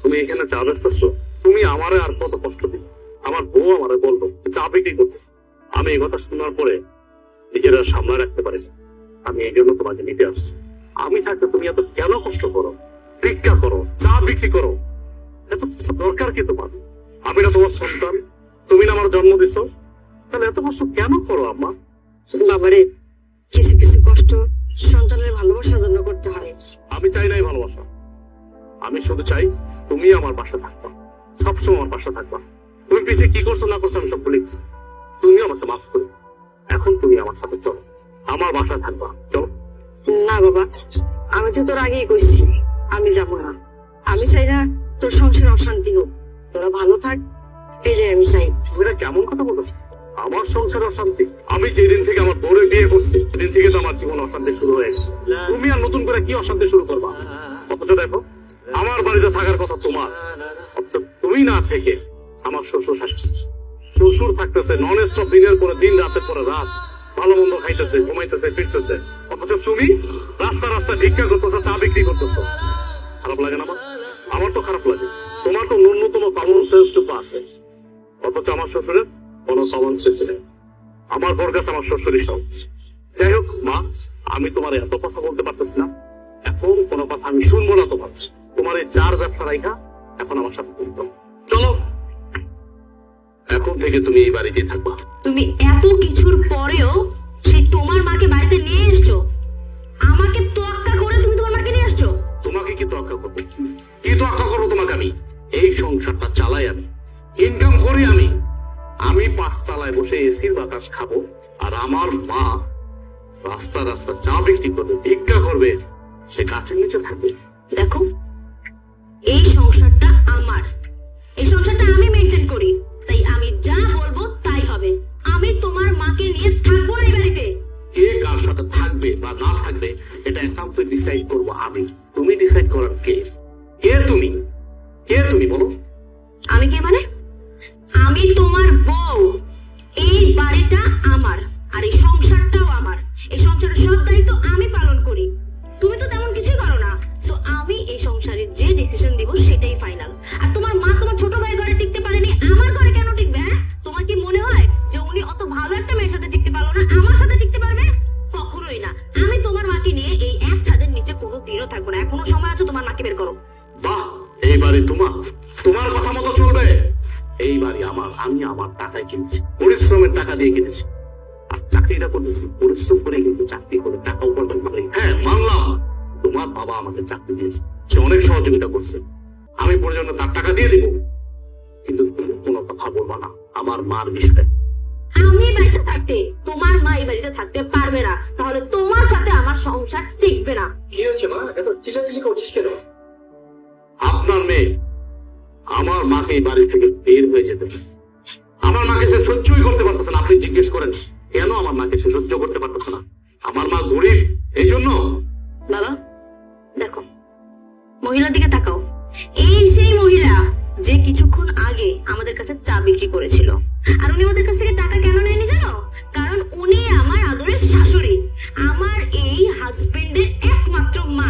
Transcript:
তুমি এখানে চা বেচতেছো? তুমি আমারে আর কত কষ্ট দিবে? আমার বউ আমারে বললো চা বিক্রি করতেছে। আমি এই কথা শোনার পরে নিজেরা সামনে রাখতে পারি না। আমি এই জন্য তোমাকে নিতে আসছি। আমি থাকতে তুমি এত কেন কষ্ট করো? ভিক্ষা করো, চা বিক্রি করো, এত কষ্ট দরকার কি তোমার? আমি না তোমার সন্তান? তুমি না আমার জন্ম দিছো? তাহলে এত কষ্ট কেন করো আম্মা? বাবারে, কিছু কিছু কষ্ট সন্তানের ভালোবাসার জন্য করতে হয়। আমি চাই নাই ভালোবাসা, আমি শুধু চাই তুমি আমার পাশে থাকবা, সবসময় আমার পাশে থাকবা। তুমি পিছিয়ে কি করছো না করছো আমি সব ভুলে গেছি। তুমি আমাকে মাফ করো। এখন তুমি আমার সাথে চলো, আমার বাসায় থাকবা, চলো। না বাবা, আমি তো তোর আগেই কইছি আমি যাবো না। আমি চাই না তোর সংসারে অশান্তি হোক, তোরা ভালো থাক, এটাই আমি চাই। তুমি এটা কেমন কথা বলেছো? আমার সংসার অশান্তি? আমি যেদিন থেকে আমার বউরে বিয়ে করছি সেদিন থেকে তো আমার জীবন অশান্তি শুরু হয়ে গেছে। তুমি আর নতুন করে কি অশান্তি শুরু করবা? অথচ দেখো, আমার বাড়িতে থাকার কথা তোমার, অথচ তুমি না থেকে আমার শ্বশুর থাকছে। শ্বশুর থাকতেছে নন স্টপ, দিনের পরে দিন, রাতের পরে রাত, ভালো মন্দ খাইতেছে, ঘুমাইতেছে, ফিরতেছে। অথচ তুমি রাস্তা রাস্তা ভিক্ষা করতেছো, চা বিক্রি করতেছো। খারাপ লাগে না? আমার তো খারাপ লাগে। তোমার তো ন্যূনতম কমন সেন্সটুকু আছে, অথচ আমার শ্বশুরের কোনো কমন সেন্স নেই। আমার বর কাছে আমার শ্বশুরই সব। যাই হোক মা, আমি তোমার এত কথা বলতে পারতেছি না। এখন কোনো কথা আমি শুনবো না তোমার। তোমার এই চার ব্যবসা রাইখা এখন আমার সাথে তুলতো। চলো, এখন থেকে তুমি এই বাড়িতেই থাকবা। তুমি এত কিছুর পরেও সেই তোমার মাকে বাড়িতে নিয়ে এসছো, আমাকে তোয়াক্কা করে তুমি তোমার মাকে নিয়ে আসছো। তোমাকে কি তোয়াক্কা করবো? কি তোয়াক্কা করবো তোমাকে? আমি এই সংসারটা চালাই, আমি ইনকাম করি। আমি 5 তলায় বসে এসির বাতাস খাবো, আর আমার মা রাস্তা রাস্তা চা বিক্রি করবে, ভিক্ষা করবে, সে গাছের নিচে থাকবে। দেখো, এই সংসারটা আমার, এই সংসারটা আমি মেনটেন করি, তাই আমি যা বলবো তাই হবে। আমি তোমার মাকে নিয়ে থাকবো না এই বাড়িতে। কে কার সাথে থাকবে বা না থাকবে এটা একান্ত ডিসাইড করবো আমি। তুমি ডিসাইড করার কে? কে তুমি? কে তুমি বলো? আমি কে মানে? আমি তোমার বউ। এই বাড়িটা আমার, আর এই সংসারটাও আমার। এই সংসারের সব দায়িত্ব আমি পালন করি, তুমি তো তেমন কিছুই করো না। সো আমি এই সংসারে যে ডিসিশন দিব সেটাই ফাইনাল। আর তোমার মা তোমার ছোট ভাই ঘরে টিকতে পারেনি, আমার ঘরে কেন টিকবে? হ্যাঁ, তোমার কি মনে হয় যে উনি অত ভালো একটা মেয়ের সাথে টিকতে পারলো না, আমার সাথে টিকতে পারবে? কখনোই না। আমি তোমার মাকে নিয়ে এই এক ছাদের নিচে কোনো দিনও থাকবো না। এখনো সময় আছে, তোমার মাকে বের করো। বাহ, এই বাড়ি তোমার, তোমার কথা মতো চলবে। এই বাড়ি আমার, আমি আমার টাকায় কিনেছি, পরিশ্রমের টাকা দিয়ে কিনেছি। আর চাকরিটা করতেছি পরিশ্রম করে, কিন্তু চাকরি করে টাকা উপার্জন করে। হ্যাঁ মানলাম, তোমার বাবা আমাকে চাকরি দিয়েছে, সে অনেক সহযোগিতা করছে, আমি পর্যন্ত তার টাকা দিয়ে দিব। কিন্তু তুমি কোনো কথা বলবা না আমার মার বিষয়ে। আমি বেঁচে থাকতে তোমার মা এই বাড়িতে থাকতে পারবে না, তাহলে তোমার সাথে আমার সংসার টিকবে না। কি হয়েছে মা, এত চিল্লাচিল্লি করছিস কেন? আপনার মেয়ে আমার মাকে এই বাড়ি থেকে বের হয়ে যেতে বলেছে। আমার মাকে সে সহ্যই করতে পারতেছে না। আপনি জিজ্ঞেস করেন কেন আমার মাকে সে সহ্য করতে পারতেছে না? আমার মা গরিব, এই জন্য। বাবা দেখো, মহিলার দিকে তাকাও। এই সেই মহিলা যে কিছুক্ষণ আগে আমাদের কাছে চা বিক্রি করেছিল। আর উনি আমাদের কাছ থেকে টাকা কেন নেয়নি জানো? কারণ উনি আমার আদরের শাশুড়ি, আমার এই হাজবেন্ডের একমাত্র মা।